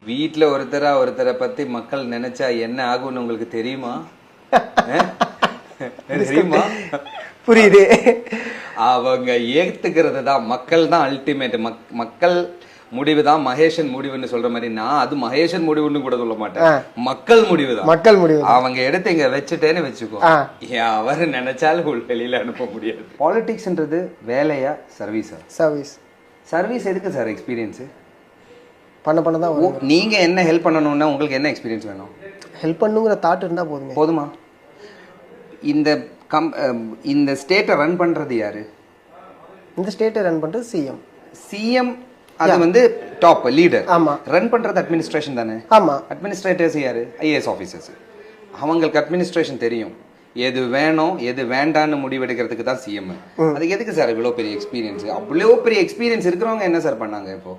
வீட்டில் ஒருத்தரை பத்தி மக்கள் நினைச்சா என்ன ஆகும்னு உங்களுக்கு தெரியுமா? தெரியுமா? புரியுது. அவங்க ஏத்துக்கிறது தான், மக்கள் தான் அல்டிமேட். மக்கள் முடிவு தான் மகேஷன் முடிவுன்னு சொல்ற மாதிரி, நான் அது மகேஷன் முடிவுன்னு கூட சொல்ல மாட்டேன், மக்கள் முடிவு தான். மக்கள் முடிவு அவங்க எடுத்து இங்க வச்சுட்டேன்னு வச்சுக்கோ, அவர் நினைச்சாலும் வெளியில அனுப்ப முடியாது. பாலிடிக்ஸ்ன்றது வேலையா சர்வீஸா? சர்வீஸ். சர்வீஸ் எதுக்கு சார்? எக்ஸ்பீரியன்ஸ் பண்ண தான். நீங்க என்ன ஹெல்ப் பண்ணணும்னா உங்களுக்கு என்ன எக்ஸ்பீரியன்ஸ் வேணும்? ஹெல்ப் பண்ணுங்கிற தாட் இருந்தா போதுமா? இந்த ஸ்டேட்டை ரன் பண்றது யாரு? இந்த ஸ்டேட்டை ரன் பண்றது சிஎம். அது வந்து டாப் லீடர். ஆமா. ரன் பண்றது அட்மினிஸ்ட்ரேஷன் தானே? ஆமா. அட்மினிஸ்ட்ரேட்டர்ஸ் யாரு? IAS officers. அவங்களுக்கு அட்மினிஸ்ட்ரேஷன் தெரியும், எது வேணும் எது வேண்டான்னு முடிவெடுக்கிறதுக்கு தான் சிஎம். அதுக்கு எதுக்கு சார் இவ்வளோ பெரிய எக்ஸ்பீரியன்ஸ்? அவ்வளோ பெரிய எக்ஸ்பீரியன்ஸ் இருக்கிறவங்க என்ன சார் பண்ணாங்க இப்போ?